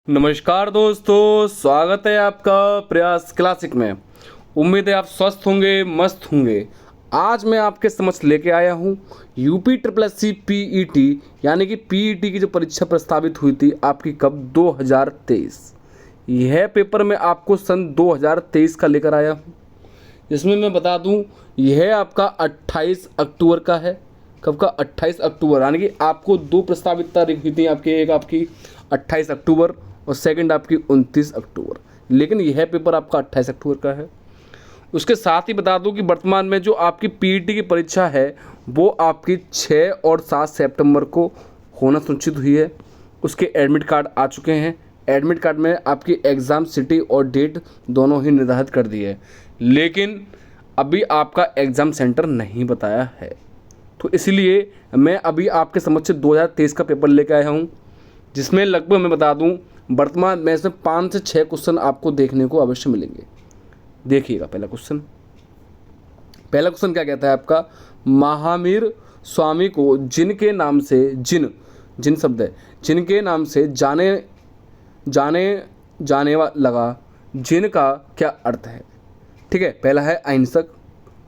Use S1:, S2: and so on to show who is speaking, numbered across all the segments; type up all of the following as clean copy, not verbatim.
S1: नमस्कार दोस्तों, स्वागत है आपका प्रयास क्लासिक में। उम्मीद है आप स्वस्थ होंगे, मस्त होंगे। आज मैं आपके समक्ष लेके आया हूँ UP triple S C PET यानी कि पीईटी की जो परीक्षा प्रस्तावित हुई थी आपकी कब 2023। यह पेपर मैं आपको सन 2023 का लेकर आया हूँ, जिसमें मैं बता दूँ यह आपका 28 अक्टूबर का है। कब का? 28 अक्टूबर। यानी कि आपको दो प्रस्तावित तारीख हुई थी आपकी, एक आपकी 28 अक्टूबर और सेकंड आपकी 29 अक्टूबर। लेकिन यह पेपर आपका 28 अक्टूबर का है। उसके साथ ही बता दूं कि वर्तमान में जो आपकी पीईटी की परीक्षा है वो आपकी 6 और 7 सितंबर को होना सुनिश्चित हुई है। उसके एडमिट कार्ड आ चुके हैं। एडमिट कार्ड में आपकी एग्ज़ाम सिटी और डेट दोनों ही निर्धारित कर दी है, लेकिन अभी आपका एग्ज़ाम सेंटर नहीं बताया है। तो इसलिए मैं अभी आपके समक्ष 2023 का पेपर लेकर आया हूँ, जिसमें लगभग मैं बता दूं वर्तमान में से 5 से 6 क्वेश्चन आपको देखने को अवश्य मिलेंगे। देखिएगा पहला क्वेश्चन क्या कहता है आपका? महावीर स्वामी को जिनके नाम से जिन शब्द है, जिनके नाम से जाने लगा, जिन का क्या अर्थ है? ठीक है, पहला है अहिंसक,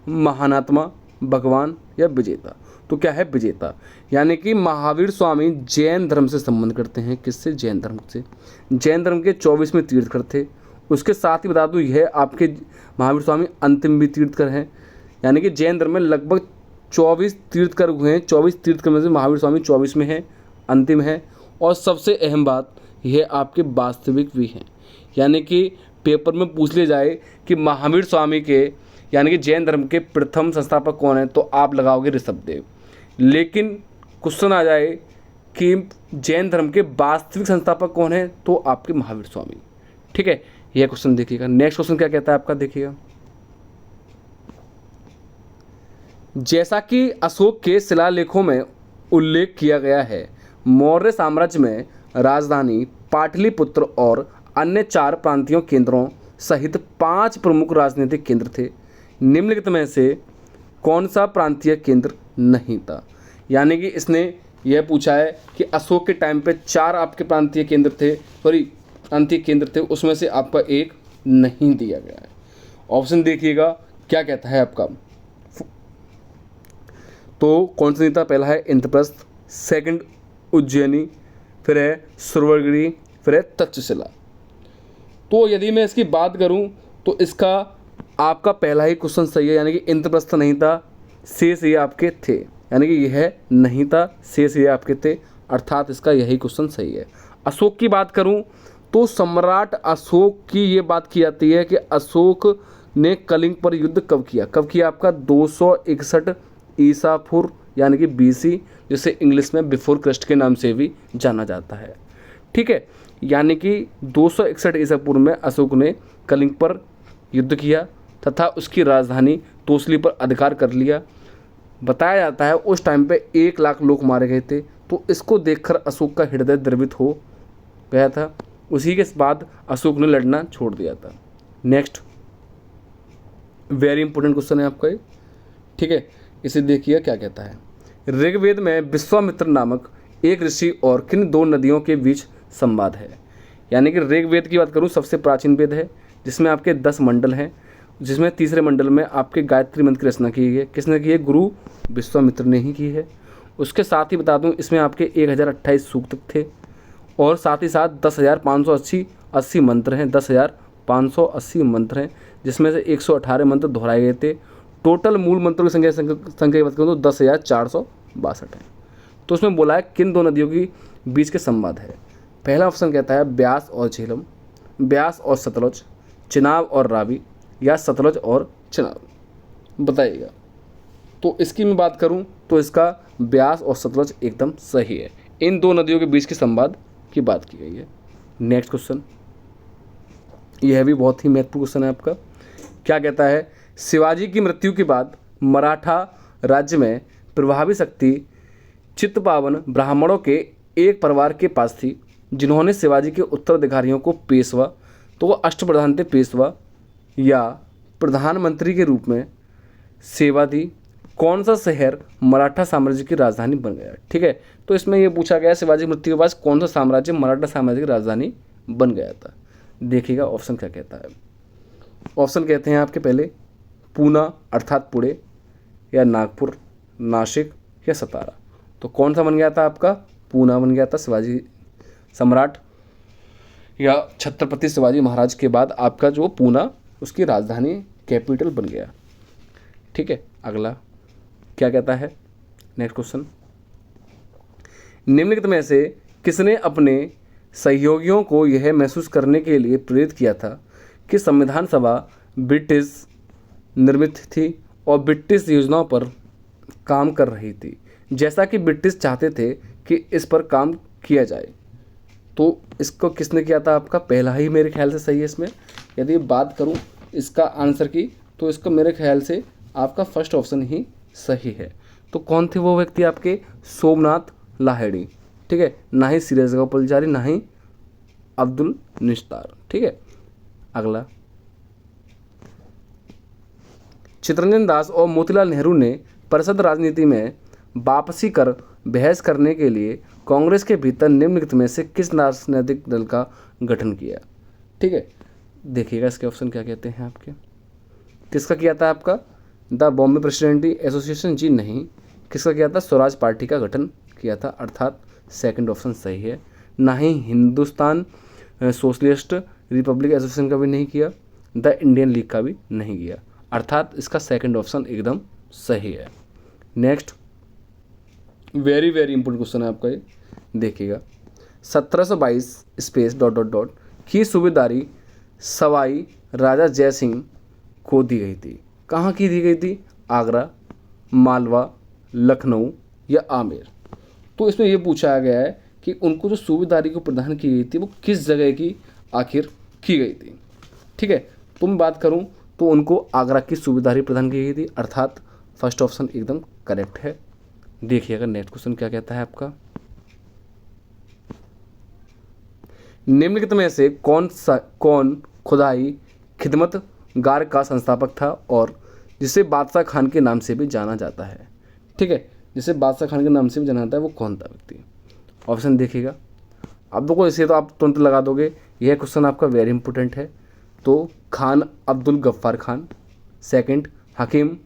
S1: महानात्मा, भगवान या विजेता। तो क्या है? विजेता। यानी कि महावीर स्वामी जैन धर्म से संबंध करते हैं। किससे? जैन धर्म से। जैन धर्म के 24वें तीर्थकर थे। उसके साथ ही बता दूं यह आपके महावीर स्वामी अंतिम भी तीर्थकर हैं। यानी कि जैन धर्म में लगभग 24 तीर्थकर हुए हैं। 24 तीर्थकर में से महावीर स्वामी 24 में हैं, अंतिम है। और सबसे अहम बात, यह आपके वास्तविक भी हैं। यानी कि पेपर में पूछ लिया जाए कि महावीर स्वामी के यानी कि जैन धर्म के प्रथम संस्थापक कौन है, तो आप लगाओगे ऋषभदेव। लेकिन क्वेश्चन आ जाए कि जैन धर्म के वास्तविक संस्थापक कौन है, तो आपके महावीर स्वामी। ठीक है, यह क्वेश्चन देखिएगा। नेक्स्ट क्वेश्चन क्या कहता है आपका, देखिएगा। जैसा कि अशोक के शिलालेखों में उल्लेख किया गया है, मौर्य साम्राज्य में राजधानी पाटलिपुत्र और अन्य 4 प्रांतीय केंद्रों सहित 5 प्रमुख राजनीतिक केंद्र थे। निम्नलिखित में से कौन सा प्रांतीय केंद्र नहीं था? यानी कि इसने यह पूछा है कि अशोक के टाइम पे 4 आपके प्रांतीय केंद्र थे, प्रांतीय केंद्र थे, उसमें से आपका एक नहीं दिया गया है। ऑप्शन देखिएगा क्या कहता है आपका। तो कौन सा नहीं था? पहला है इंद्रप्रस्थ, सेकंड उज्जैनी, फिर है सुरवरगिरी, फिर है तक्षशिला। तो यदि मैं इसकी बात करूं तो इसका आपका पहला ही क्वेश्चन सही है। यानी कि इंद्रप्रस्थ नहीं था, शेष ये आपके थे। यानी कि यह नहीं था, शेष ये आपके थे, अर्थात इसका यही क्वेश्चन सही है। अशोक की बात करूं तो सम्राट अशोक की ये बात की जाती है कि अशोक ने कलिंग पर युद्ध कब किया आपका 261 ईसा पूर्व यानी कि बीसी, जिसे इंग्लिश में बिफोर क्राइस्ट के नाम से भी जाना जाता है। ठीक है, यानी कि 261 ईसा पूर्व में अशोक ने कलिंग पर युद्ध किया तथा उसकी राजधानी तोसली पर अधिकार कर लिया। बताया जाता है उस टाइम पे 1 लाख लोग मारे गए थे। तो इसको देखकर अशोक का हृदय द्रवित हो गया था। उसी के बाद अशोक ने लड़ना छोड़ दिया था। नेक्स्ट वेरी इंपॉर्टेंट क्वेश्चन है आपका ये। ठीक है, इसे देखिए क्या कहता है। ऋग्वेद में विश्वामित्र नामक एक ऋषि और किन 2 नदियों के बीच संवाद है? यानी कि ऋग्वेद की बात करूँ, सबसे प्राचीन वेद है, जिसमें आपके 10 मंडल हैं, जिसमें तीसरे मंडल में आपके गायत्री मंत्र की रचना की है। किसने की है? गुरु विश्वामित्र ने ही की है। उसके साथ ही बता दूं इसमें आपके 1028 सूक्त थे और साथ ही साथ 10,580 मंत्र हैं। 10,580 मंत्र हैं, जिसमें से 118 मंत्र दोहराए गए थे। टोटल मूल मंत्रों की संख्या की बात करूँ तो 10,462 है। तो उसमें बोला है किन 2 नदियों के बीच के संवाद है। पहला ऑप्शन कहता है ब्यास और झेलम, ब्यास और सतलज, चिनाब और रावी, या सतलज और चिनाब। बताइएगा। तो इसकी मैं बात करूं तो इसका ब्यास और सतलज एकदम सही है। इन 2 नदियों के बीच के संवाद की बात की गई है। नेक्स्ट क्वेश्चन, यह भी बहुत ही महत्वपूर्ण क्वेश्चन है आपका। क्या कहता है? शिवाजी की मृत्यु के बाद मराठा राज्य में प्रभावी शक्ति चित्तपावन ब्राह्मणों के एक परिवार के पास थी, जिन्होंने शिवाजी के उत्तराधिकारियों को पेशवा, तो वो अष्टप्रधान थे, पेशवा या प्रधानमंत्री के रूप में सेवा दी। कौन सा शहर मराठा साम्राज्य की राजधानी बन गया? ठीक है, तो इसमें यह पूछा गया शिवाजी की मृत्यु के बाद कौन सा साम्राज्य मराठा साम्राज्य की राजधानी बन गया था। देखिएगा ऑप्शन क्या कहता है। ऑप्शन कहते हैं आपके पहले पूना अर्थात पुणे, या नागपुर, नासिक या सतारा। तो कौन सा बन गया था आपका? पूना बन गया था। शिवाजी सम्राट या छत्रपति शिवाजी महाराज के बाद आपका जो पूना उसकी राजधानी कैपिटल बन गया। ठीक है, अगला क्या कहता है नेक्स्ट क्वेश्चन। निम्नलिखित में से किसने अपने सहयोगियों को यह महसूस करने के लिए प्रेरित किया था कि संविधान सभा ब्रिटिश निर्मित थी और ब्रिटिश योजनाओं पर काम कर रही थी, जैसा कि ब्रिटिश चाहते थे कि इस पर काम किया जाए। तो इसको किसने किया था? आपका पहला ही मेरे ख्याल से सही है। इसमें यदि बात करूं इसका आंसर की, तो इसका मेरे ख्याल से आपका फर्स्ट ऑप्शन ही सही है। तो कौन थे वो व्यक्ति आपके? सोमनाथ लाहिड़ी। ठीक है, ना ही सीरज गोपालचारी, ना ही अब्दुल निस्तार। ठीक है, अगला चित्तरंजन दास और मोतीलाल नेहरू ने परिषद राजनीति में वापसी कर बहस करने के लिए कांग्रेस के भीतर निम्नलिखित में से किस राजनीतिक दल का गठन किया? ठीक है, देखिएगा इसके ऑप्शन क्या कहते हैं आपके। किसका किया था आपका? The Bombay presidency association. जी नहीं। किसका किया था? स्वराज पार्टी का गठन किया था, अर्थात सेकंड ऑप्शन सही है। ना ही हिंदुस्तान सोशलिस्ट रिपब्लिक एसोसिएशन का भी नहीं किया, द इंडियन लीग का भी नहीं किया, अर्थात इसका सेकंड ऑप्शन एकदम सही है। Next very very important question है आपका ये, देखिएगा। 1722 स्पेस डॉट डॉट डॉट की सूबेदारी सवाई राजा जय सिंह को दी गई थी। कहाँ की दी गई थी? आगरा, मालवा, लखनऊ या आमेर। तो इसमें यह पूछा गया है कि उनको जो सूबेदारी को प्रदान की गई थी वो किस जगह की आखिर की गई थी। ठीक है, तो मैं बात करूं तो उनको आगरा की सूबेदारी प्रदान की गई थी, अर्थात फर्स्ट ऑप्शन एकदम करेक्ट है। देखिएगा नेक्स्ट क्वेश्चन क्या कहता है आपका। निम्नलिखित में से कौन खुदाई खिदमतगार का संस्थापक था और जिसे बादशाह खान के नाम से भी जाना जाता है? ठीक है, जिसे बादशाह खान के नाम से भी जाना जाता है वो कौन था व्यक्ति? ऑप्शन देखिएगा। अब देखो इसे तो आप तुरंत लगा दोगे, यह क्वेश्चन आपका वेरी इंपॉर्टेंट है। तो खान अब्दुल गफ्फार खान, सेकंड हकीम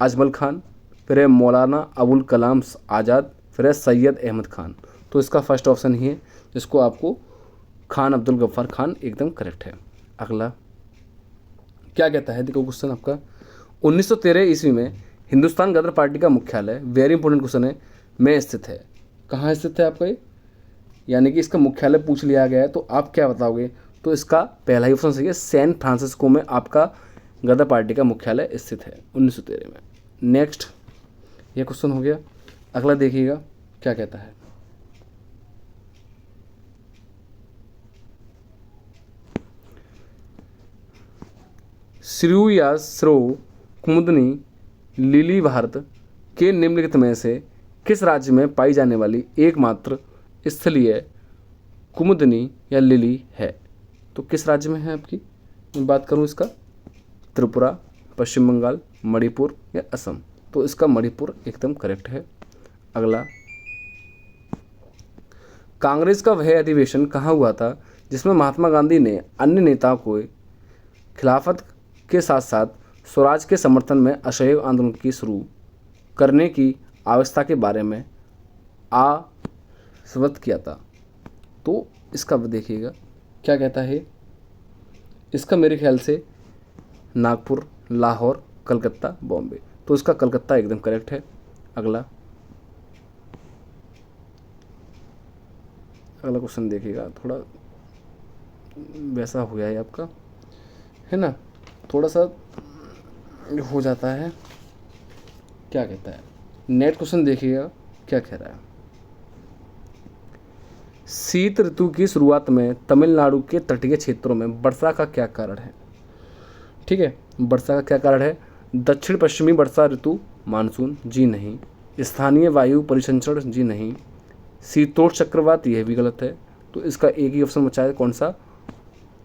S1: अजमल खान, फिर है मौलाना अबुल कलाम आज़ाद, फिर है सैयद अहमद खान। तो इसका फर्स्ट ऑप्शन ही है, जिसको आपको खान अब्दुल गफ्फार खान एकदम करेक्ट है। अगला क्या कहता है, देखो क्वेश्चन आपका 1913 ईस्वी में हिंदुस्तान गदर पार्टी का मुख्यालय, वेरी इंपॉर्टेंट क्वेश्चन है, में स्थित है। कहाँ स्थित है आपका ये? यानी कि इसका मुख्यालय पूछ लिया गया है, तो आप क्या बताओगे? तो इसका पहला ही ऑप्शन सही है, सैन फ्रांसिस्को में आपका गदर पार्टी का मुख्यालय स्थित है 1913 में। नेक्स्ट ये क्वेश्चन हो गया। अगला देखिएगा क्या कहता है। श्रू या श्रो कुमुदनी लिली भारत के निम्नलिखित में से किस राज्य में पाई जाने वाली एकमात्र स्थलीय कुमुदनी या लिली है? तो किस राज्य में है आपकी? मैं बात करूं इसका, त्रिपुरा, पश्चिम बंगाल, मणिपुर या असम। तो इसका मणिपुर एकदम करेक्ट है। अगला कांग्रेस का वह अधिवेशन कहाँ हुआ था जिसमें महात्मा गांधी ने अन्य नेताओं को खिलाफत के साथ साथ स्वराज के समर्थन में असहयोग आंदोलन की शुरू करने की आवश्यकता के बारे में आश्वस्त किया था? तो इसका देखिएगा क्या कहता है। इसका मेरे ख्याल से नागपुर, लाहौर, कलकत्ता, बॉम्बे। तो इसका कलकत्ता एकदम करेक्ट है। अगला क्वेश्चन देखिएगा, थोड़ा वैसा हो गया है आपका, है ना, थोड़ा सा हो जाता है। क्या कहता है नेक्स्ट क्वेश्चन देखिएगा क्या कह रहा है। शीत ऋतु की शुरुआत में तमिलनाडु के तटीय क्षेत्रों में वर्षा का क्या कारण है? ठीक है, वर्षा का क्या कारण है? दक्षिण पश्चिमी वर्षा ऋतु मानसून। जी नहीं। स्थानीय वायु परिसंचरण। जी नहीं। शीतोष्ण चक्रवात, यह भी गलत है। तो इसका एक ही ऑप्शन बचा है, कौन सा?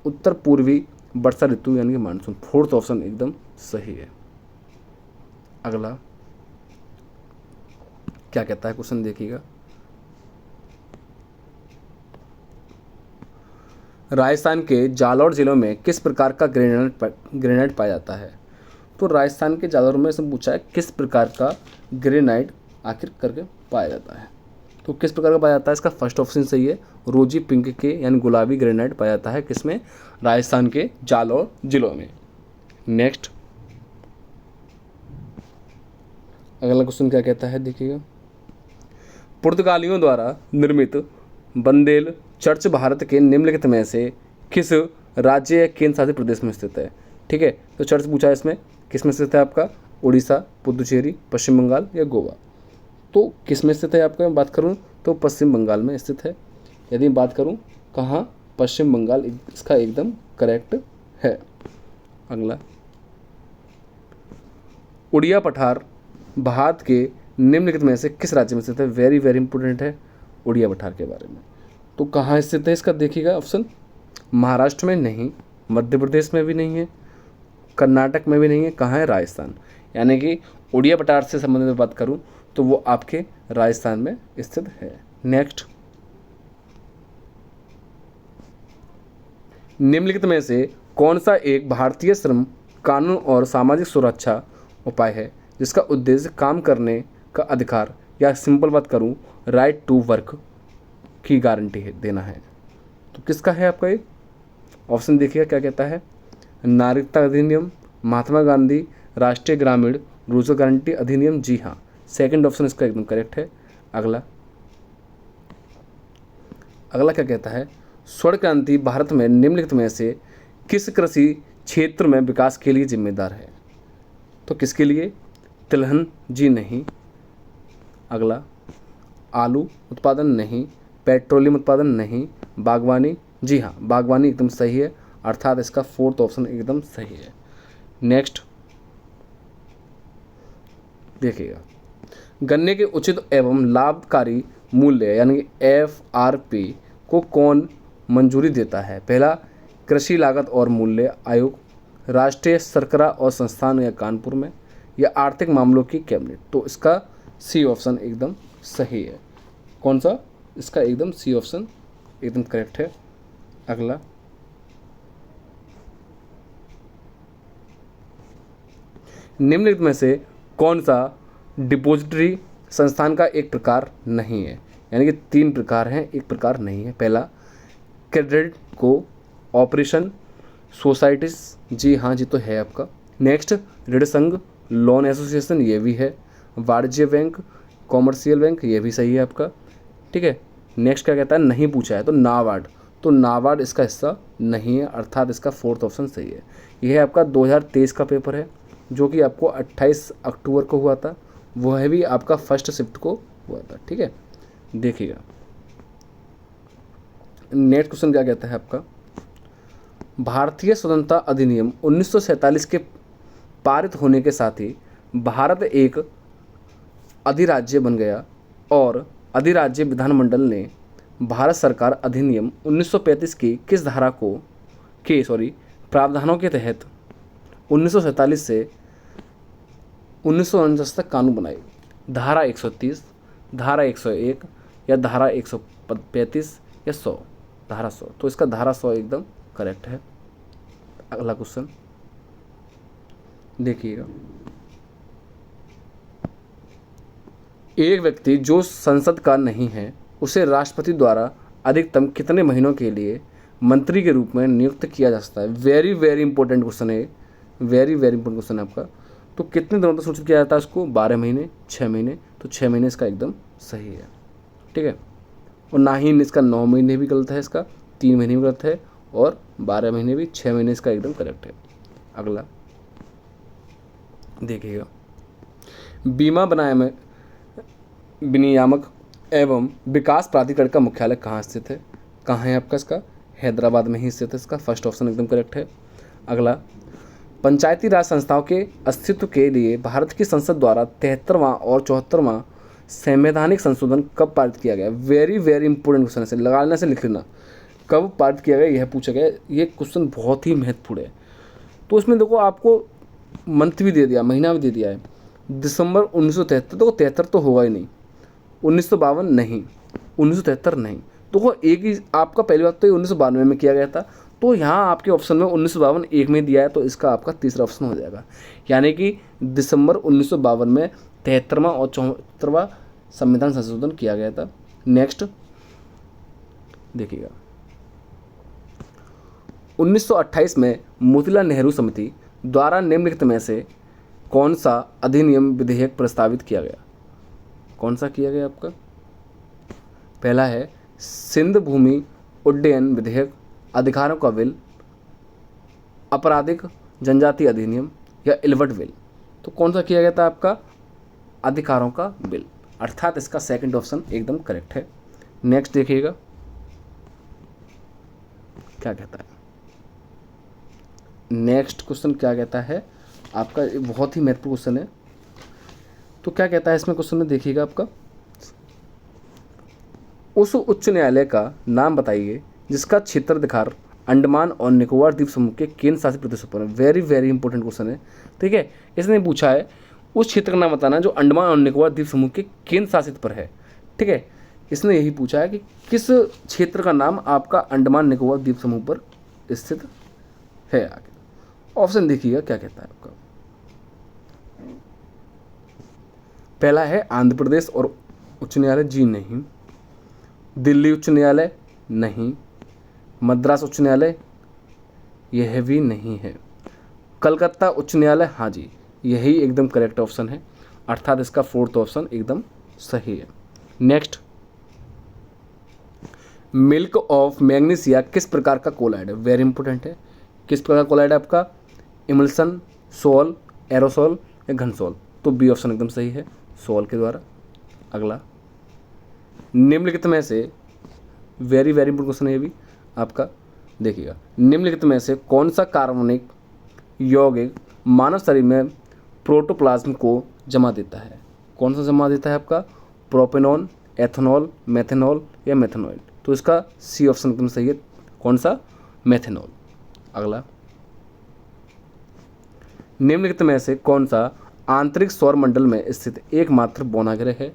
S1: उत्तर पूर्वी वर्षा ऋतु यानी कि मानसून। फोर्थ ऑप्शन एकदम सही है। अगला क्या कहता है क्वेश्चन देखिएगा। राजस्थान के जालौर जिलों में किस प्रकार का ग्रेनाइट पाया जाता है? तो राजस्थान के जालौर में से पूछा है किस प्रकार का ग्रेनाइट आखिर करके पाया जाता है। तो किस प्रकार का पाया जाता है, इसका फर्स्ट ऑप्शन सही है, रोजी पिंक के यानी गुलाबी ग्रेनाइट पाया जाता है किसमें, राजस्थान के जालौर जिलों में। नेक्स्ट अगला क्वेश्चन क्या कहता है देखिएगा, पुर्तगालियों द्वारा निर्मित बंदेल चर्च भारत के निम्नलिखित में से किस राज्य या केंद्र शासित प्रदेश में स्थित है? ठीक है, तो चर्च पूछा है इसमें किस में स्थित है आपका, उड़ीसा, पुदुचेरी, पश्चिम बंगाल या गोवा। तो किस में स्थित है आपका मैं बात करूं तो पश्चिम बंगाल में स्थित है। यदि बात करूं कहाँ, पश्चिम बंगाल इसका एकदम करेक्ट है। अगला, उड़िया पठार भारत के निम्नलिखित में से किस राज्य में स्थित है? वेरी वेरी इंपॉर्टेंट है उड़िया पठार के बारे में। तो कहाँ स्थित है इसका देखिएगा ऑप्शन, महाराष्ट्र में नहीं, मध्य प्रदेश में भी नहीं है, कर्नाटक में भी नहीं है, कहाँ है, राजस्थान। यानी कि उड़िया पठार से संबंधित बात करूं तो वो आपके राजस्थान में स्थित है। नेक्स्ट, निम्नलिखित में से कौन सा एक भारतीय श्रम कानून और सामाजिक सुरक्षा उपाय है जिसका उद्देश्य काम करने का अधिकार या सिंपल बात करूं राइट टू वर्क की गारंटी देना है? तो किसका है आपका ये ऑप्शन देखिएगा क्या कहता है, नागरिकता अधिनियम, महात्मा गांधी राष्ट्रीय ग्रामीण रोजगार गारंटी अधिनियम। जी हाँ, सेकंड ऑप्शन इसका एकदम करेक्ट है। अगला क्या कहता है, स्वर्ण क्रांति भारत में निम्नलिखित में से किस कृषि क्षेत्र में विकास के लिए जिम्मेदार है? तो किसके लिए, तिलहन जी नहीं। अगला, आलू उत्पादन नहीं, पेट्रोलियम उत्पादन नहीं, बागवानी, जी हाँ बागवानी एकदम सही है, अर्थात इसका फोर्थ ऑप्शन एकदम सही है। नेक्स्ट देखिएगा, गन्ने के उचित एवं लाभकारी मूल्य यानी कि FRP को कौन मंजूरी देता है? पहला, कृषि लागत और मूल्य आयोग, राष्ट्रीय शर्करा और संस्थान या कानपुर में, या आर्थिक मामलों की कैबिनेट। तो इसका सी ऑप्शन एकदम सही है। कौन सा, इसका एकदम सी ऑप्शन एकदम करेक्ट है। अगला, निम्नलिखित में से कौन सा डिपॉजिटरी संस्थान का एक प्रकार नहीं है? यानी कि 3 प्रकार हैं, एक प्रकार नहीं है। पहला, क्रेडिट को ऑपरेशन सोसाइटीज, जी हाँ जी तो है आपका। नेक्स्ट, ऋण संघ लोन एसोसिएशन, ये भी है। वाणिज्य बैंक, कॉमर्शियल बैंक, ये भी सही है आपका। ठीक है, नेक्स्ट क्या कहता है, नहीं पूछा है तो नाबार्ड, तो नाबार्ड इसका हिस्सा नहीं है, अर्थात इसका फोर्थ ऑप्शन सही है। यह आपका 2023 का पेपर है जो कि आपको 28 अक्टूबर को हुआ था, वह भी आपका फर्स्ट शिफ्ट को हुआ था। ठीक है, देखिएगा नेक्स्ट क्वेश्चन क्या कहता है आपका, भारतीय स्वतंत्रता अधिनियम 1947 के पारित होने के साथ ही भारत एक अधिराज्य बन गया और अधिराज्य विधानमंडल ने भारत सरकार अधिनियम 1935 की किस धारा के प्रावधानों के तहत 1947 से 1949 तक कानून बनाए? धारा 130, धारा 101 या धारा 135 या 100? धारा 100, तो इसका धारा 100 एकदम करेक्ट है। अगला क्वेश्चन देखिएगा, एक व्यक्ति जो संसद का नहीं है उसे राष्ट्रपति द्वारा अधिकतम कितने महीनों के लिए मंत्री के रूप में नियुक्त किया जा सकता है? वेरी वेरी इंपॉर्टेंट क्वेश्चन है, वेरी वेरी इंपॉर्टेंट क्वेश्चन है आपका। तो कितने दिनों तक सूचित किया जाता है उसको? 12 महीने, 6 महीने, तो 6 महीने इसका एकदम सही है। ठीक है, और ना ही इसका 9 महीने भी गलत है, इसका 3 महीने भी गलत है, और 12 महीने भी, 6 महीने इसका एकदम करेक्ट है। अगला देखिएगा, बीमा विनियामक एवं विकास प्राधिकरण का मुख्यालय कहाँ स्थित है? कहाँ है आपका इसका? हैदराबाद में ही स्थित है, इसका फर्स्ट ऑप्शन एकदम करेक्ट है। अगला, पंचायती राज संस्थाओं के अस्तित्व के लिए भारत की संसद द्वारा 73वां और 74वां संवैधानिक संशोधन कब पारित किया गया? वेरी वेरी इंपॉर्टेंट क्वेश्चन है, लगाने से लिख लेना, कब पारित किया गया यह पूछा गया। ये क्वेश्चन बहुत ही महत्वपूर्ण है। तो इसमें देखो आपको मंथ भी दे दिया, महीना भी दे दिया है, दिसंबर 1973। तो 73 तो होगा ही नहीं, 1952 नहीं, 1973 नहीं, तो वो एक ही आपका पहली बात तो ये 1992 में किया गया था, तो यहाँ आपके ऑप्शन में 1952 एक में दिया है, तो इसका आपका तीसरा ऑप्शन हो जाएगा। यानी कि दिसंबर 1952 में 73वां और 74वां संविधान संशोधन किया गया था। नेक्स्ट देखिएगा, 1928 में मोतीलाल नेहरू समिति द्वारा निम्नलिखित में से कौन सा अधिनियम विधेयक प्रस्तावित किया गया? कौन सा किया गया आपका? पहला है सिंध भूमि उड्डयन विधेयक, अधिकारों का बिल, आपराधिक जनजाति अधिनियम या इलवट बिल। तो कौन सा किया गया था आपका? अधिकारों का बिल, अर्थात इसका सेकंड ऑप्शन एकदम करेक्ट है। नेक्स्ट देखिएगा क्या कहता है। नेक्स्ट क्वेश्चन क्या कहता है आपका, बहुत ही महत्वपूर्ण क्वेश्चन है। तो क्या कहता है इसमें क्वेश्चन में, देखिएगा आपका, उस उच्च न्यायालय का नाम बताइए जिसका क्षेत्राधिकार अंडमान और निकोबार द्वीप समूह के केंद्र शासित प्रदेशों पर है। वेरी वेरी इंपॉर्टेंट क्वेश्चन है, ठीक है। इसने पूछा है उस क्षेत्र का नाम बताना जो अंडमान और निकोबार द्वीप समूह के केंद्र शासित पर है, ठीक है। इसने यही पूछा है कि किस क्षेत्र का नाम आपका अंडमान निकोबार द्वीप समूह पर स्थित है। आगे ऑप्शन देखिएगा क्या कहता है आपका। पहला है आंध्र प्रदेश और उच्च न्यायालय, जी नहीं। दिल्ली उच्च न्यायालय, नहीं। मद्रास उच्च न्यायालय, यह भी नहीं है। कलकत्ता उच्च न्यायालय, हाँ जी, यही एकदम करेक्ट ऑप्शन है, अर्थात इसका फोर्थ ऑप्शन एकदम सही है। नेक्स्ट, मिल्क ऑफ मैग्नीशिया किस प्रकार का कोलाइड है? वेरी इंपॉर्टेंट है। किस प्रकार का कोलाइड है आपका? इमल्सन, सोल, एरोसोल या घनसोल? तो बी ऑप्शन एकदम सही है, सोल के द्वारा। अगला, निम्नलिखित में से, वेरी वेरी इंपॉर्टेंट क्वेश्चन है ये भी आपका, देखिएगा, निम्नलिखित में से कौन सा कार्बनिक यौगिक मानव शरीर में प्रोटोप्लाज्म को जमा देता है? कौन सा जमा देता है आपका? प्रोपेनॉन, एथेनॉल, मेथेनॉल या मेथेनॉइड? तो इसका सी ऑप्शन एकदम सही है, कौन सा? मेथेनॉल। अगला, निम्नलिखित में से कौन सा आंतरिक सौर मंडल में स्थित एकमात्र बौना ग्रह है?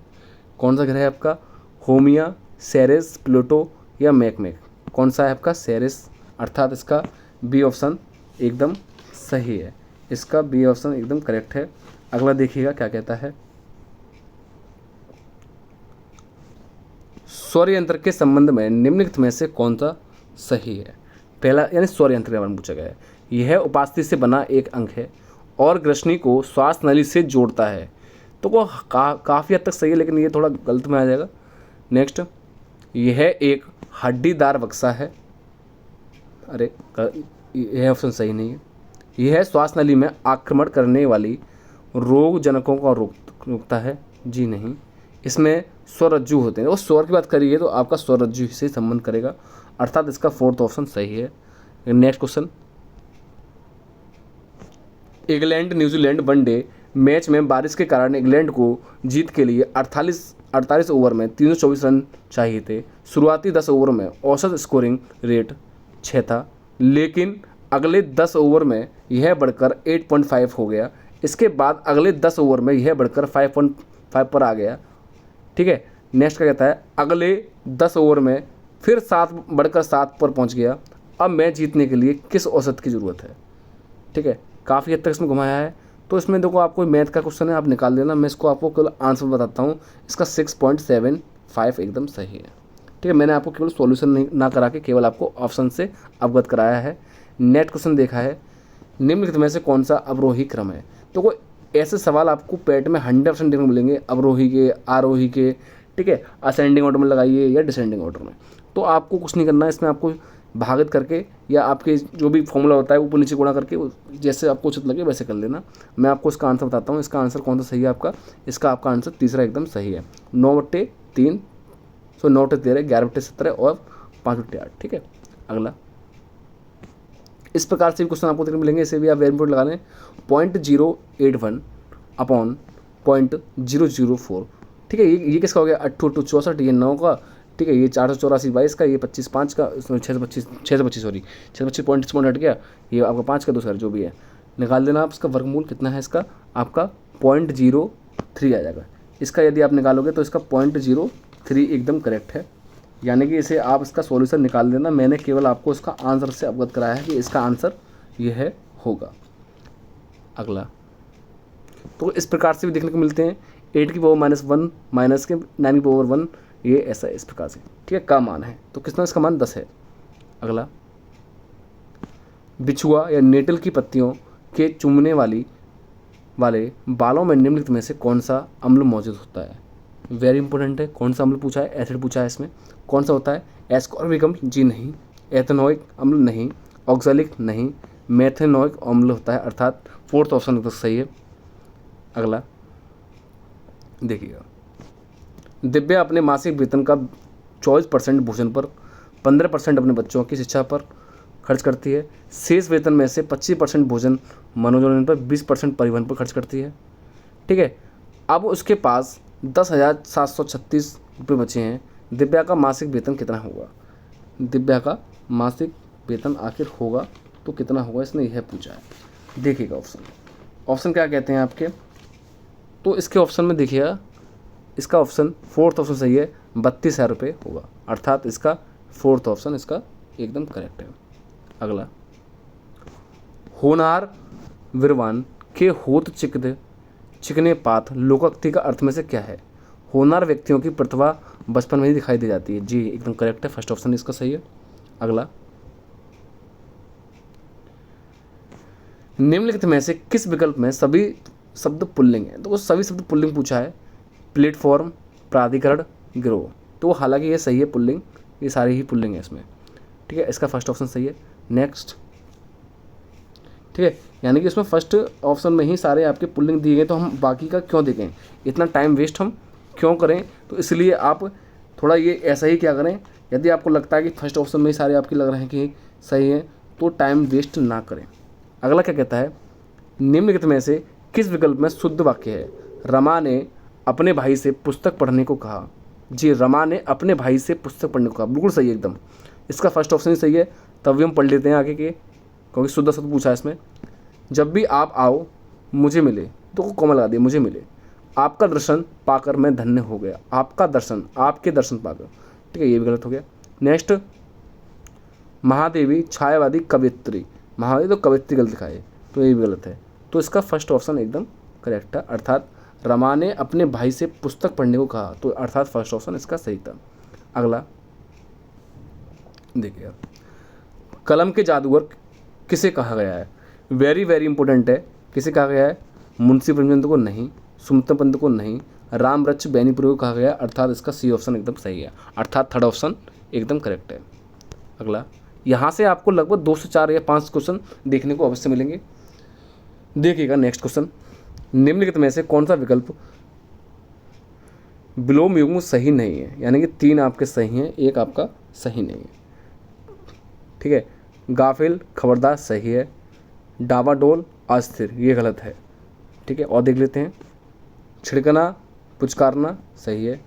S1: कौन सा ग्रह है आपका? होमिया, सेरेस, प्लूटो या मैकमेक? कौन सा है आपका? सेरेस, अर्थात इसका बी ऑप्शन एकदम सही है, इसका बी ऑप्शन एकदम करेक्ट है। अगला देखिएगा क्या कहता है, सौर यंत्र के संबंध में निम्नलिखित में से कौन सा सही है? पहला, यानी सौर यंत्र के बारे में पूछा गया है, यह उपास्थि से बना एक अंग है और ग्रसनी को श्वास नली से जोड़ता है। तो वो काफ़ी हद तक सही है, लेकिन ये थोड़ा गलत में आ जाएगा। नेक्स्ट, यह एक हड्डीदार बक्सा है, अरे यह ऑप्शन सही नहीं है। यह श्वास नली में आक्रमण करने वाली रोग जनकों को रोकता है, जी नहीं। इसमें स्वरज्जु होते हैं, और स्वर की बात करिए तो आपका स्वरज्जु से संबंध करेगा, अर्थात इसका फोर्थ ऑप्शन सही है। Next question, England New Zealand one day match में बारिश के कारण इंग्लैंड को जीत के लिए 48 ओवर में 324 रन चाहिए थे। शुरुआती 10 ओवर में औसत स्कोरिंग रेट 6 था, लेकिन अगले 10 ओवर में यह बढ़कर 8.5 हो गया। इसके बाद अगले 10 ओवर में यह बढ़कर 5.5 पर आ गया, ठीक है। नेक्स्ट क्या कहता है, अगले 10 ओवर में फिर 7 बढ़कर 7 पर पहुंच गया। अब मैच जीतने के लिए किस औसत की ज़रूरत है? ठीक है, काफ़ी हद तक इसमें घुमाया है। तो इसमें देखो, आपको मैथ का क्वेश्चन है, आप निकाल देना, मैं इसको आपको केवल आंसर बताता हूँ। इसका 6.75 एकदम सही है, ठीक है। मैंने आपको केवल सॉल्यूशन नहीं ना करा के केवल आपको ऑप्शन से अवगत कराया है। नेक्स्ट क्वेश्चन देखा है, निम्नलिखित में से कौन सा अवरोही क्रम है? तो कोई ऐसे सवाल आपको पैट में 100% देखने मिलेंगे, अवरोही के, आरोही के, ठीक है। असेंडिंग ऑर्डर में लगाइए या डिसेंडिंग ऑर्डर में। तो आपको कुछ नहीं करना है, इसमें आपको भागित करके या आपके जो भी फॉर्मूला होता है ऊपर नीचे गुणा करके जैसे आपको उचित लगे वैसे कर लेना। मैं आपको इसका आंसर बताता हूँ। इसका आंसर कौन सा सही है आपका? इसका आपका आंसर तीसरा एकदम सही है, 9/3, 9/13, 11/17 और 5/8, ठीक है। अगला, इस प्रकार से भी क्वेश्चन आपको देखने मिलेंगे, इसे भी आप वेरी लगा लें, 0.081 अपॉन 0.004, ठीक है। ये किसका हो गया? 8 64, ये 9 का, ठीक है। ये 484 22 का, ये 25 5 का, 625 सॉरी 625 पॉइंट हट गया, ये आपका 5 का, दूसरा जो भी है निकाल देना आप। इसका वर्गमूल कितना है? इसका आपका 0.03 आ जाएगा। इसका यदि आप निकालोगे तो इसका 0.03 एकदम करेक्ट है, यानी कि इसे आप इसका सॉल्यूशन निकाल देना, मैंने केवल आपको इसका आंसर से अवगत कराया है कि इसका आंसर यह होगा। अगला, तो इस प्रकार से भी देखने को मिलते हैं 8 की पावर -1 माइनस के 9 की पावर 1, ये ऐसा इस प्रकार से, ठीक है, का मान है। तो कितना, इसका मान 10 है। अगला, बिछुआ या नेटल की पत्तियों के चूमने वाले बालों में निम्नलिखित में से कौन सा अम्ल मौजूद होता है? वेरी इंपॉर्टेंट है, कौन सा अम्ल पूछा है, एसिड पूछा है, इसमें कौन सा होता है? एस्कॉर्बिक अम्ल, जी नहीं। एथेनोइक अम्ल नहीं। ऑक्सैलिक नहीं। मेथेनोइक अम्ल होता है, अर्थात फोर्थ ऑप्शन तो सही है। अगला देखिएगा, दिव्या अपने मासिक वेतन का 24% भोजन पर, 15% अपने बच्चों की शिक्षा पर खर्च करती है। शेष वेतन में से 25% भोजन मनोरंजन पर, 20% परिवहन पर खर्च करती है, ठीक है। अब उसके पास 10,736 रुपये बचे हैं। दिव्या का मासिक वेतन कितना होगा? दिव्या का मासिक वेतन आखिर होगा तो कितना होगा, इसने यह पूछा है। देखिएगा ऑप्शन क्या कहते हैं आपके, तो इसके ऑप्शन में देखिएगा, इसका ऑप्शन फोर्थ ऑप्शन सही है, 32,000 रुपये होगा, अर्थात इसका फोर्थ ऑप्शन इसका एकदम करेक्ट है। अगला, होनहार विरवान के होत चिकने पात लोकोक्ति का अर्थ में से क्या है? होनहार व्यक्तियों की प्रतिभा बचपन में ही दिखाई दे जाती है, जी एकदम करेक्ट है, फर्स्ट ऑप्शन इसका सही है। अगला, निम्नलिखित में से किस विकल्प में सभी शब्द पुल्लिंग है? तो वो सभी शब्द पुल्लिंग पूछा है, प्लेटफॉर्म, प्राधिकरण, गिरोह, तो हालांकि ये सही है पुल्लिंग, ये सारे ही पुल्लिंग है इसमें, ठीक है, इसका फर्स्ट ऑप्शन सही है। नेक्स्ट, ठीक है, यानी कि इसमें फर्स्ट ऑप्शन में ही सारे आपके पुल्लिंग दिए गए, तो हम बाकी का क्यों देखें, इतना टाइम वेस्ट हम क्यों करें? तो इसलिए आप थोड़ा ये ऐसा ही क्या करें, यदि आपको लगता है कि फर्स्ट ऑप्शन में ही सारे आपके लग रहे हैं कि सही है, तो टाइम वेस्ट ना करें। अगला क्या कहता है, निम्नलिखित में से किस विकल्प में शुद्ध वाक्य है? रमा ने अपने भाई से पुस्तक पढ़ने को कहा। जी, रमा ने अपने भाई से पुस्तक पढ़ने को कहा, बिल्कुल सही है एकदम, इसका फर्स्ट ऑप्शन ही सही है। तब भी हम पढ़ लेते हैं आगे के, क्योंकि शुद्ध शब्द पूछा है इसमें। जब भी आप आओ मुझे मिले, तो कोमल लगा दिए, मुझे मिले, आपका दर्शन पाकर मैं धन्य हो गया। आपका दर्शन, आपके दर्शन पाकर, ठीक है, ये भी गलत हो गया। नेक्स्ट, महादेवी छायावादी कवित्री, महादेवी तो कवित्री गलत लिखा है, तो ये भी गलत है, तो इसका फर्स्ट ऑप्शन एकदम करेक्ट है, अर्थात रमा ने अपने भाई से पुस्तक पढ़ने को कहा, तो अर्थात फर्स्ट ऑप्शन इसका सही था। अगला देखिए, कलम के जादूगर किसे कहा गया है? वेरी वेरी इंपॉर्टेंट है, किसे कहा गया है? मुंशी प्रेमचंद को नहीं, सुमित्रा पंत को नहीं, राम वृक्ष बैनीपुरी को कहा गया, अर्थात इसका सी ऑप्शन एकदम सही है, अर्थात थर्ड ऑप्शन एकदम करेक्ट है। अगला, यहाँ से आपको लगभग 2 से 4 या 5 क्वेश्चन देखने को अवश्य मिलेंगे। देखिएगा नेक्स्ट क्वेश्चन, निम्नलिखित में से कौन सा विकल्प विलोम युग्म सही नहीं है? यानी कि 3 आपके सही हैं, 1 आपका सही नहीं है, ठीक है। गाफिल खबरदार सही है, डावाडोल अस्थिर ये गलत है, ठीक है। और देख लेते हैं, छिड़कना पुचकारना सही है,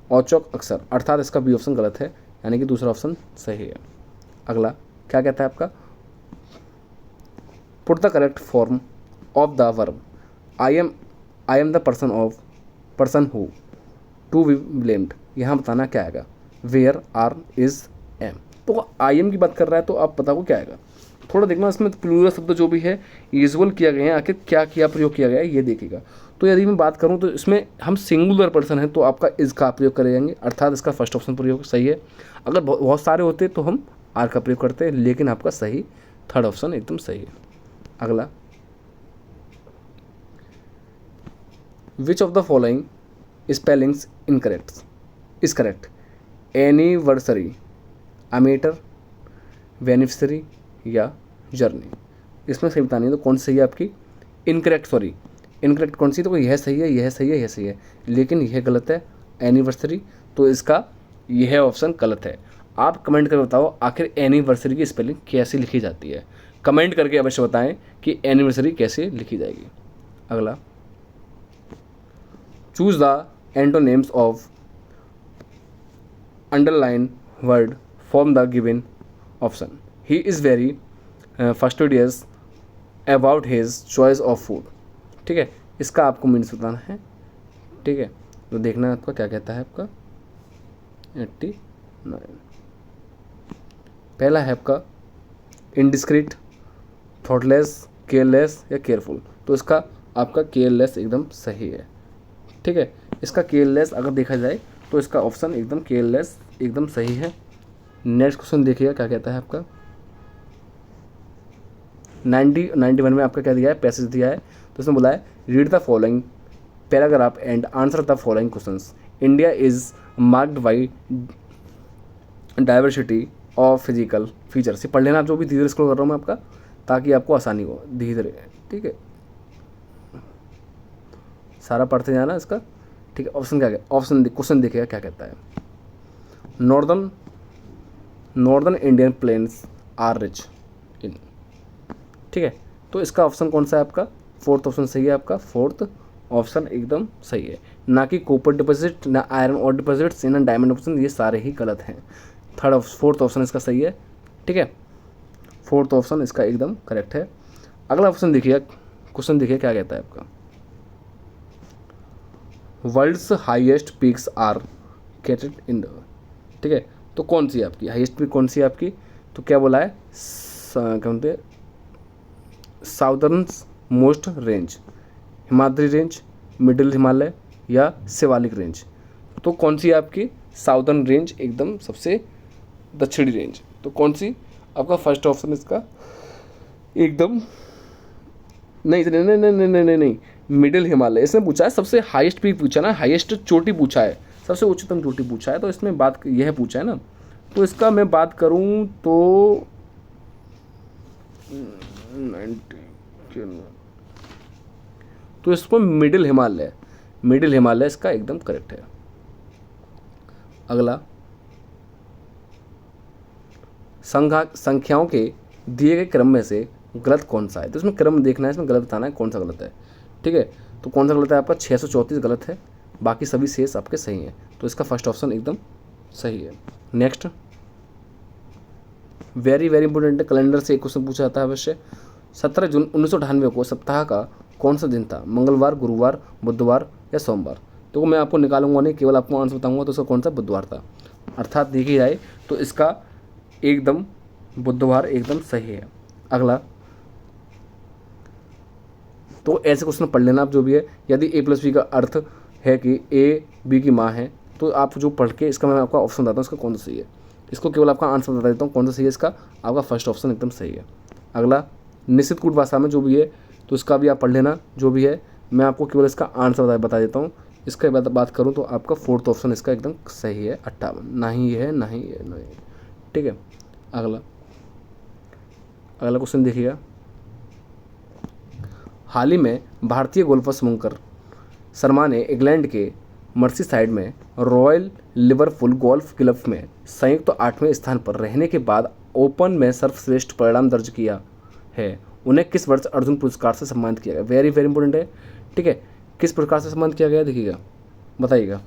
S1: औचक अक्सर, अर्थात इसका बी ऑप्शन गलत है, यानी कि दूसरा ऑप्शन सही है। अगला क्या कहता है आपका, put the correct form of the verb I am the person who to be blamed, यहाँ बताना क्या आएगा? वेयर, आर, इज, एम, तो आई एम की बात कर रहा है, तो आप बताओ क्या आएगा? थोड़ा देखना इसमें प्लूरल शब्द जो भी है यूजुअल किया गया है, आखिर क्या किया प्रयोग किया गया है ये देखिएगा। तो यदि मैं बात करूं तो इसमें हम सिंगुलर पर्सन है, तो आपका इज का प्रयोग करेंगे, अर्थात इसका फर्स्ट ऑप्शन प्रयोग सही है। अगर बहुत सारे होते तो हम आर का प्रयोग करते हैं, लेकिन आपका सही थर्ड ऑप्शन एकदम सही है। अगला, which of the following spellings incorrect is correct? Anniversary, amateur, beneficiary या जर्नी, इसमें सही बतानी है, तो कौन सी सही है आपकी? इनकरेक्ट, सॉरी इनकरेक्ट कौन सी? तो यह सही है, यह सही है, यह सही है, लेकिन यह गलत है एनिवर्सरी, तो इसका यह ऑप्शन गलत है। आप कमेंट करके बताओ आखिर एनिवर्सरी की स्पेलिंग कैसे लिखी जाती है, कमेंट करके अवश्य बताएं कि एनिवर्सरी कैसे लिखी जाएगी। अगला, choose the antonyms of underline word from the given option. He is very fastidious about his choice of food, ठीक है, इसका आपको मीन्स बताना है, ठीक है। तो देखना है आपका क्या कहता है, आपका नहीं। पहला है आपका इनडिस्क्रीट, थॉटलेस, केयरलेस या केयरफुल, तो इसका आपका केयरलेस एकदम सही है। ठीक है, इसका केयरलेस अगर देखा जाए तो इसका ऑप्शन एकदम केयरलेस एकदम सही है। नेक्स्ट क्वेश्चन देखिएगा क्या कहता है आपका। 91 में आपका क्या दिया है, पैसेज दिया है, तो इसमें बोला है read the following paragraph and answer the following questions. India is marked by diversity of physical features. ये पढ़ लेना आप, जो भी धीरे स्क्रॉल कर रहा हूँ मैं आपका, ताकि आपको आसानी हो धीरे। ठीक है, सारा पढ़ते जाना इसका। ठीक है, ऑप्शन क्या है, ऑप्शन क्वेश्चन देखिएगा क्या कहता है। Northern Indian plains are rich in. ठीक है, तो इसका ऑप्शन कौन सा है आपका, फोर्थ ऑप्शन सही है आपका, फोर्थ ऑप्शन एकदम सही है। ना कि कॉपर डिपॉजिट, ना आयरन और डिपॉजिट्स, ना डायमंड ऑप्शन, ये सारे ही गलत हैं। फोर्थ ऑप्शन इसका सही है। ठीक है, फोर्थ ऑप्शन इसका एकदम करेक्ट है। अगला ऑप्शन देखिए, क्वेश्चन देखिए क्या कहता है आपका। World's highest peaks are located in the. ठीक है, तो कौन सी है आपकी हाईएस्ट पीक, कौन सी है आपकी, तो क्या बोला है, क्या बोलते हैं, southern most range, Himadri range, middle Himalaya या शिवालिक रेंज। तो कौन सी है आपकी साउदर्न रेंज, एकदम सबसे दक्षिणी रेंज। तो कौन सी आपका फर्स्ट ऑप्शन इसका एकदम नहीं नहीं नहीं नहीं नहीं नहीं नहीं, मिडिल हिमालय। इसने पूछा है सबसे हाईएस्ट पीक पूछा ना, हाईएस्ट चोटी पूछा है, सबसे उच्चतम चोटी पूछा है, तो इसमें बात यह पूछा है ना। तो इसका मैं बात करूं तो 90, तो इसको मिडिल हिमालय इसका एकदम करेक्ट है। अगला, संख्याओं के दिए गए क्रम में से गलत कौन सा है, तो इसमें क्रम देखना है, इसमें गलत बताना है कौन सा गलत है। ठीक है, तो कौन सा गलत है आपका, 634 गलत है, बाकी सभी शेष आपके सही हैं, तो इसका फर्स्ट ऑप्शन एकदम सही है। नेक्स्ट, वेरी वेरी इंपॉर्टेंट है, कैलेंडर से एक क्वेश्चन पूछा जाता है अवश्य। 17 जून 1998 को सप्ताह का कौन सा दिन था, मंगलवार, गुरुवार, बुधवार या सोमवार। तो मैं आपको निकालूंगा नहीं, केवल आपको आंसर बताऊंगा, तो उसका कौन सा बुधवार था। अर्थात देखी जाए तो इसका एकदम बुधवार एकदम सही है। अगला, तो ऐसे क्वेश्चन पढ़ लेना आप जो भी है। यदि a+b का अर्थ है कि a b की माँ है, तो आप जो पढ़ के इसका मैं आपका ऑप्शन बताता हूँ इसका कौन सा सही है। इसको केवल आपका आंसर बता देता हूँ कौन सा सही है, इसका आपका फर्स्ट ऑप्शन एकदम सही है। अगला, निश्चित कूट भाषा में जो भी है, तो इसका भी आप पढ़ लेना जो भी है। मैं आपको केवल इसका आंसर बता देता हूँ। इसके बाद बात करूँ तो आपका फोर्थ ऑप्शन इसका एकदम सही है, 58। ना ही ये है, ना ही ये, नहीं। ठीक है, अगला क्वेश्चन देखिएगा। हाल ही में भारतीय गोल्फर शुभंकर शर्मा ने इंग्लैंड के मर्सीसाइड में रॉयल लिवरपूल गोल्फ क्लब में संयुक्त 8वें स्थान पर रहने के बाद ओपन में सर्वश्रेष्ठ परिणाम दर्ज किया है। उन्हें किस वर्ष अर्जुन पुरस्कार से सम्मानित किया गया, वेरी वेरी इंपॉर्टेंट है। ठीक है, किस प्रकार से सम्मानित किया गया देखिएगा, बताइएगा।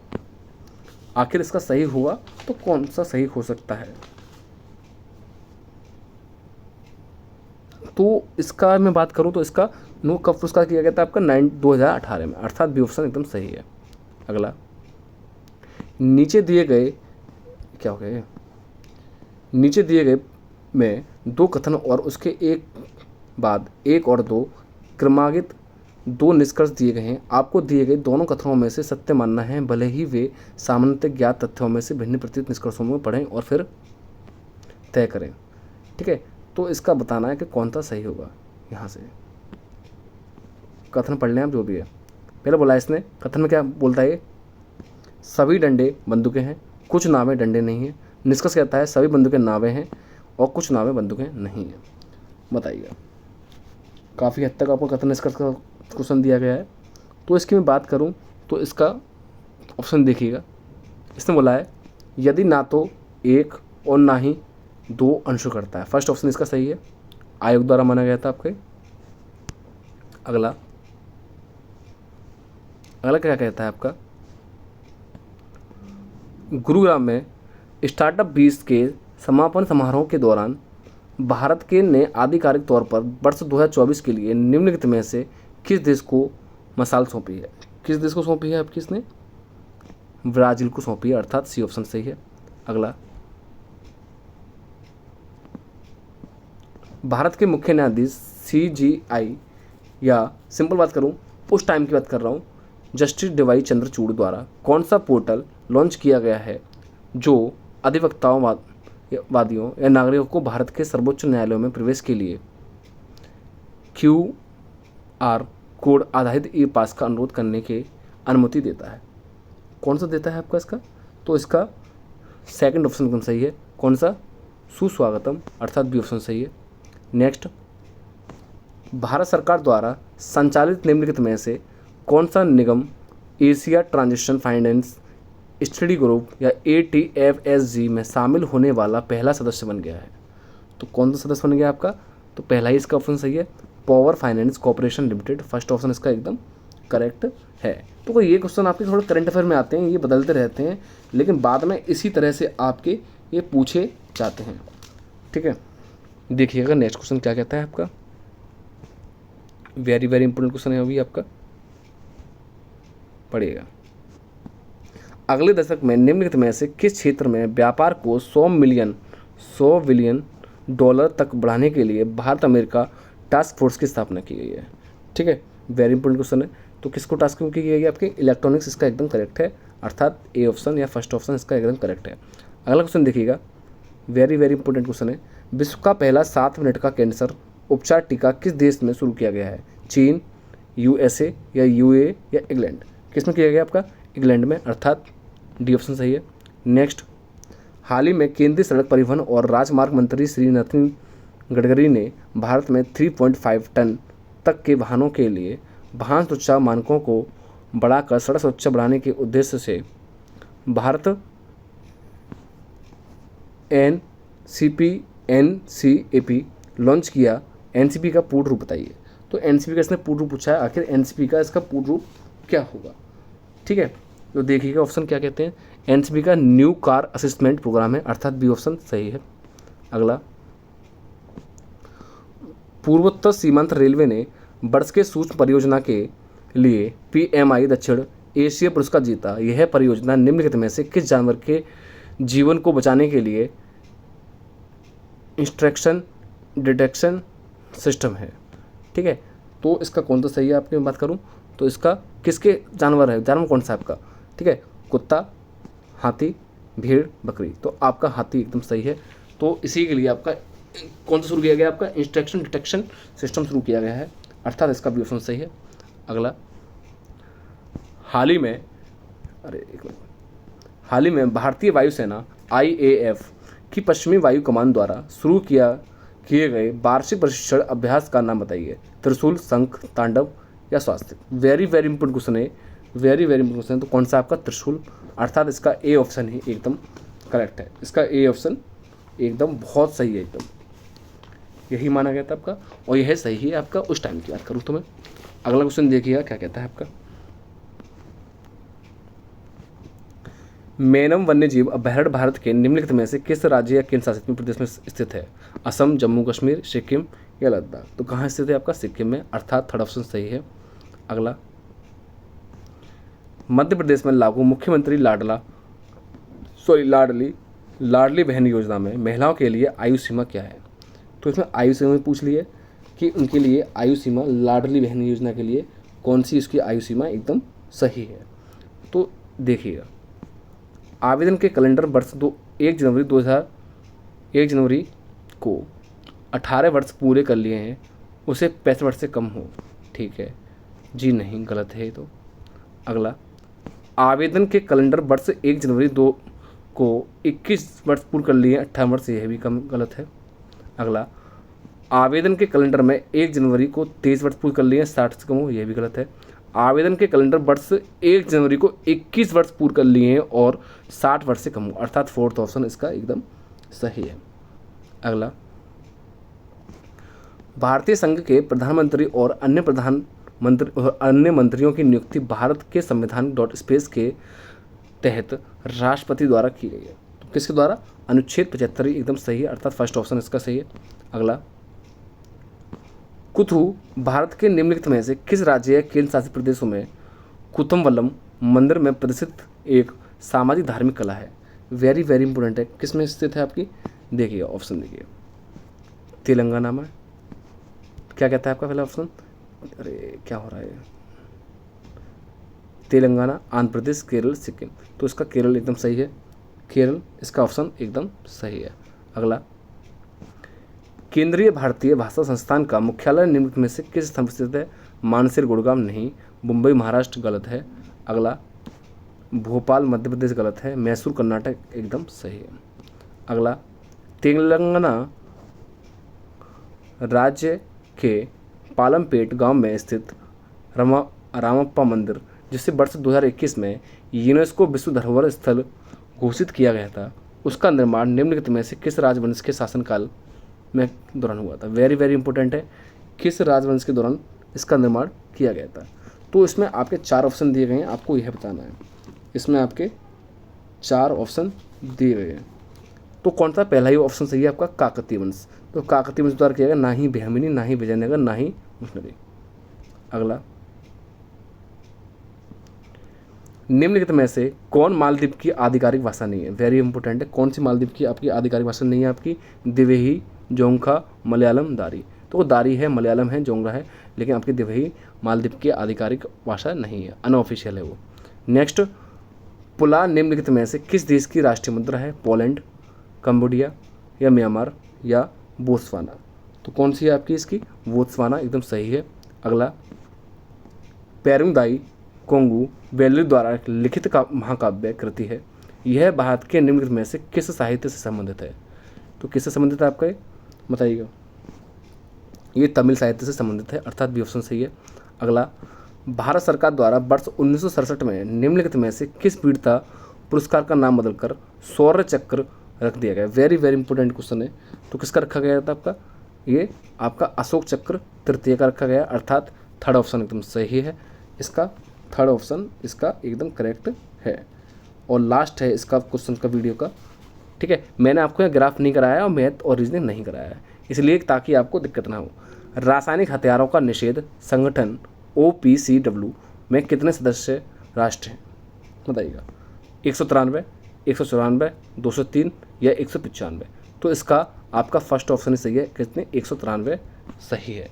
S1: आखिर इसका सही हुआ तो कौन सा सही हो सकता है, तो इसका मैं बात करूं तो इसका नो कब पुरस्कार किया गया था आपका 2018 में, अर्थात बी ऑप्शन एकदम सही है। अगला, नीचे दिए गए क्या हो गए, नीचे दिए गए में दो कथन और उसके एक बाद एक और दो क्रमागत दो निष्कर्ष दिए गए हैं। आपको दिए गए दोनों कथनों में से सत्य मानना है, भले ही वे सामान्यतः ज्ञात तथ्यों में से भिन्न प्रतीत निष्कर्षों में पढ़ें और फिर तय करें। ठीक है, तो इसका बताना है कि कौन सा सही होगा। यहाँ से कथन पढ़ लें आप जो भी है। पहले बोला इसने, कथन में क्या बोलता है, सभी डंडे बंदूकें हैं, कुछ नावें डंडे नहीं हैं। निष्कर्ष कहता है सभी बंदूकें नावें हैं और कुछ नावें बंदूकें नहीं हैं। बताइएगा, काफ़ी हद तक आपको कथन निष्कर्ष का क्वेश्चन दिया गया है। तो इसकी मैं बात करूं तो इसका ऑप्शन देखिएगा। इसने बोला है यदि ना तो एक और ना ही दो अंशों करता है। फर्स्ट ऑप्शन इसका सही है, आयोग द्वारा माना गया था आपके। अगला क्या कहता है आपका, गुरुग्राम में स्टार्टअप 20 के समापन समारोह के दौरान भारत के ने आधिकारिक तौर पर वर्ष 2024 के लिए निम्नलिखित में से किस देश को मसाल सौंपी है। किस देश को सौंपी है आपकी, इसने ब्राज़ील को सौंपी है, अर्थात सी ऑप्शन सही है। अगला, भारत के मुख्य न्यायाधीश CGI, या सिंपल बात करूं उस टाइम की बात कर रहा हूं, जस्टिस DY चंद्रचूड़ द्वारा कौन सा पोर्टल लॉन्च किया गया है जो अधिवक्ताओं, वादियों या नागरिकों को भारत के सर्वोच्च न्यायालयों में प्रवेश के लिए QR कोड आधारित ई-पास का अनुरोध करने की अनुमति देता है? कौन सा देता है आपका इसका? तो इसका सेकंड ऑप्शन एकदम सही है। कौन सा? सुस्वागतम, अर्थात बी ऑप्शन सही है। नेक्स्ट, भारत सरकार द्वारा संचालित निम्नलिखित में से कौन सा निगम Asia transition finance study group या ATFSG में शामिल होने वाला पहला सदस्य बन गया है? तो कौन सा सदस्य बन गया आपका? तो पहला ही इसका ऑप्शन सही है, power finance corporation limited. First option इसका एकदम करेक्ट है। तो कोई ये क्वेश्चन आपके थोड़े करंट अफेयर में आते हैं, ये बदलते रहते हैं, लेकिन बाद में इसी तरह से आपके ये पूछे जाते हैं। ठीक है, देखिएगा नेक्स्ट क्वेश्चन क्या कहता है आपका। वेरी वेरी इंपॉर्टेंट क्वेश्चन है अभी आपका, पढ़िएगा। अगले दशक में निम्नलिखित में से किस क्षेत्र में व्यापार को 100 बिलियन डॉलर तक बढ़ाने के लिए भारत अमेरिका टास्क फोर्स की स्थापना की गई है? ठीक है, वेरी इंपॉर्टेंट क्वेश्चन है। तो किसको टास्क की गई है? आपके इलेक्ट्रॉनिक्स, इसका एकदम करेक्ट है, अर्थात ए ऑप्शन या फर्स्ट ऑप्शन इसका एकदम करेक्ट है। अगला क्वेश्चन देखिएगा, वेरी वेरी इंपॉर्टेंट क्वेश्चन है। विश्व का पहला 7 मिनट का कैंसर उपचार टीका किस देश में शुरू किया गया है? चीन, USA या UAE या इंग्लैंड? किस में किया गया आपका? इंग्लैंड में, अर्थात डी ऑप्शन सही है। नेक्स्ट, हाल ही में केंद्रीय सड़क परिवहन और राजमार्ग मंत्री श्री नितिन गडकरी ने भारत में 3.5 टन तक के वाहनों के लिए वाहन सुरक्षा मानकों को बढ़ाकर सड़क सुरक्षा बढ़ाने के उद्देश्य से भारत NCAP लॉन्च किया। NCP का पूर्ण रूप बताइए। तो NCP का इसने पूर्ण रूप पूछा है, आखिर NCP का इसका पूर्ण रूप क्या होगा? ठीक है, तो देखिएगा ऑप्शन क्या कहते हैं। NCP का न्यू कार असिस्टमेंट प्रोग्राम है, अर्थात बी ऑप्शन सही है। अगला, पूर्वोत्तर सीमांत रेलवे ने वर्ष के सूक्ष्म परियोजना के लिए PMI दक्षिण एशिया पुरस्कार जीता। यह परियोजना निम्नलिखित में से किस जानवर के जीवन को बचाने के लिए इंस्ट्रक्शन डिटेक्शन सिस्टम है? ठीक है, तो इसका कौन सा सही है आपकी मैं बात करूं तो इसका किसके जानवर है? जानवर कौन सा है आपका? ठीक है, कुत्ता, हाथी, भेड़, बकरी। तो आपका हाथी एकदम सही है। तो इसी के लिए आपका कौन सा शुरू किया गया? आपका इंस्ट्रक्शन डिटेक्शन सिस्टम शुरू किया गया है, अर्थात इसका भी ऑप्शन सही है। अगला, हाल ही में भारतीय वायुसेना IAF की पश्चिमी वायु कमान द्वारा शुरू किए गए वार्षिक प्रशिक्षण अभ्यास का नाम बताइए। त्रिशूल, शंख, तांडव या स्वास्तिक? वेरी वेरी इंपॉर्टेंट क्वेश्चन है, वेरी वेरी इंपॉर्टेंट क्वेश्चन है। तो कौन सा आपका? त्रिशूल, अर्थात इसका ए ऑप्शन ही एकदम करेक्ट है। इसका ए ऑप्शन एकदम बहुत सही है, एकदम यही माना गया था आपका, और यह सही है आपका उस टाइम की बात करूँ तो मैं। अगला क्वेश्चन देखिएगा क्या कहता है आपका। मेनम वन्यजीव अभयारण्य भारत के निम्नलिखित में से किस राज्य या केंद्र शासित प्रदेश में स्थित है? असम, जम्मू कश्मीर, सिक्किम या लद्दाख? तो कहाँ स्थित है आपका? सिक्किम में, अर्थात थर्ड ऑप्शन सही है। अगला, मध्य प्रदेश में लागू मुख्यमंत्री लाडली बहन योजना में महिलाओं के लिए आयु सीमा क्या है? तो इसमें आयु सीमा में पूछ लिया कि उनके लिए आयु सीमा लाडली बहन योजना के लिए कौन सी इसकी आयु सीमा एकदम सही है। तो देखिएगा, आवेदन के कैलेंडर वर्ष 1 जनवरी को 18 वर्ष पूरे कर लिए हैं, उसे 65 वर्ष से कम हो। ठीक है जी, नहीं, गलत है तो। अगला, आवेदन के कैलेंडर वर्ष 1 जनवरी को 21 वर्ष पूर्ण कर लिए 18 वर्ष, यह भी कम गलत है। अगला, आवेदन के कैलेंडर में 1 जनवरी को 23 वर्ष पूर्ण कर लिए 60 से कम हो, यह भी गलत है। आवेदन के कैलेंडर वर्ष 1 जनवरी को 21 वर्ष पूर्ण कर लिए हैं और 60 वर्ष से कम हो, अर्थात फोर्थ ऑप्शन इसका एकदम सही है। अगला, भारतीय संघ के प्रधानमंत्री और अन्य मंत्रियों की नियुक्ति भारत के संविधान .स्पेस के तहत राष्ट्रपति द्वारा की गई है। तो किसके द्वारा? अनुच्छेद 75 एकदम सही है, अर्थात फर्स्ट ऑप्शन इसका सही है। अगला, कुथु भारत के निम्नलिखित में से किस राज्य या केंद्र शासित प्रदेशों में कुतुम्बलम मंदिर में प्रदर्शित एक सामाजिक धार्मिक कला है? वेरी वेरी इंपॉर्टेंट है, किस में स्थित है आपकी? देखिए ऑप्शन देखिए, तेलंगाना में, क्या कहता है आपका पहला ऑप्शन? अरे क्या हो रहा है, तेलंगाना, आंध्र प्रदेश, केरल, सिक्किम। तो इसका केरल एकदम सही है, केरल इसका ऑप्शन एकदम सही है। अगला, केंद्रीय भारतीय भाषा संस्थान का मुख्यालय निम्नलिखित में से किस स्थान पर स्थित है? मानसर, गुड़गांव नहीं, मुंबई महाराष्ट्र गलत है। अगला, भोपाल मध्य प्रदेश गलत है, मैसूर कर्नाटक एकदम सही है। अगला, तेलंगाना राज्य के पालमपेट गांव में स्थित रामप्पा मंदिर, जिसे वर्ष 2021 में यूनेस्को विश्व धरोहर स्थल घोषित किया गया था, उसका निर्माण निम्नलिखित में से किस राजवंश के शासनकाल में दौरान हुआ था? वेरी वेरी इंपॉर्टेंट है, किस राजवंश के दौरान इसका निर्माण किया गया था? तो इसमें आपके 4 ऑप्शन दिए गए हैं, आपको यह बताना है। इसमें आपके 4 ऑप्शन दिए गए हैं, तो कौन सा पहला ही ऑप्शन सही है आपका? काकतीय वंश। तो काकतीय वंश द्वारा किया गया, ना ही बहमिनी, ना ही विजयनगर, ना ही मुस्लिम। अगला, निम्नलिखित में से कौन मालदीव की आधिकारिक भाषा नहीं है? वेरी इंपॉर्टेंट है, कौन सी मालदीव की आपकी आधिकारिक भाषा नहीं है? आपकी दिवेही, जोंगखा, मलयालम, दारी। तो दारी है, मलयालम है, जोंगरा है, लेकिन आपकी दिवेही मालदीव की आधिकारिक भाषा नहीं है, अनऑफिशियल है वो। नेक्स्ट, पुला निम्नलिखित में से किस देश की राष्ट्रीय मुद्रा है? पोलैंड, कंबोडिया या म्यांमार या बोत्सवाना। तो कौन सी है आपकी इसकी? बोत्सवाना एकदम सही है। अगला, पेरुंगदाई कोंगू बेलरी द्वारा लिखित का महाकाव्य कृति है, यह भारत के निम्नलिखित में से किस साहित्य से संबंधित है? तो किससे संबंधित है आपका ये बताइएगा? ये तमिल साहित्य से संबंधित है, अर्थात बी ऑप्शन सही है। अगला, भारत सरकार द्वारा वर्ष 1967 में निम्नलिखित में से किस वीरता पुरस्कार का नाम बदलकर शौर्य चक्र रख दिया गया? वेरी वेरी इंपॉर्टेंट क्वेश्चन है। तो किसका रखा गया था आपका? ये आपका अशोक चक्र तृतीय का रखा गया, अर्थात थर्ड ऑप्शन एकदम सही है। इसका थर्ड ऑप्शन इसका एकदम करेक्ट है। और लास्ट है इसका क्वेश्चन का वीडियो का, ठीक है। मैंने आपको यह ग्राफ नहीं कराया और मैथ और रीजनिंग नहीं कराया है, इसलिए ताकि आपको दिक्कत ना हो। रासायनिक हथियारों का निषेध संगठन OPCW में कितने सदस्य राष्ट्र हैं बताइएगा? 193, 194, 203 या 195। तो इसका आपका फर्स्ट ऑप्शन ही सही है, कितने? 193 सही है।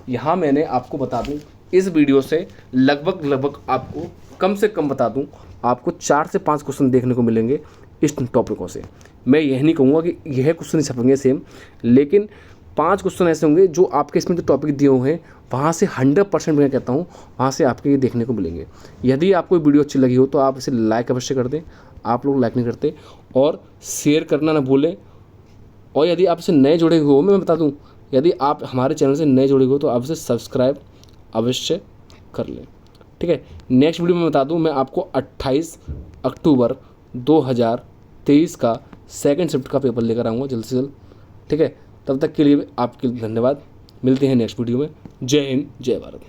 S1: यहाँ मैंने आपको बता दूँ, इस वीडियो से लगभग आपको कम से कम बता दूँ, आपको 4 से 5 क्वेश्चन देखने को मिलेंगे इस टॉपिकों से। मैं यह नहीं कहूँगा कि यह क्वेश्चन ही छपेंगे सेम, लेकिन 5 क्वेश्चन ऐसे होंगे जो आपके इसमें जो टॉपिक दिए हुए हैं वहाँ से 100% मैं कहता हूँ वहाँ से आपके ये देखने को मिलेंगे। यदि आपको वीडियो अच्छी लगी हो तो आप इसे लाइक अवश्य कर दें, आप लोग लाइक नहीं करते, और शेयर करना ना भूलें। और यदि आप इसे नए जुड़े हुए हो, मैं बता दूं, यदि आप हमारे चैनल से नए जुड़े हो तो आप इसे सब्सक्राइब अवश्य कर लें, ठीक है। नेक्स्ट वीडियो में बता दूं, मैं आपको 28 अक्टूबर 2023 का सेकंड शिफ्ट का पेपर लेकर आऊँगा जल्द से जल्द, ठीक है। तब तक के लिए आपके धन्यवाद, मिलते हैं नेक्स्ट वीडियो में। जय हिंद, जय भारत।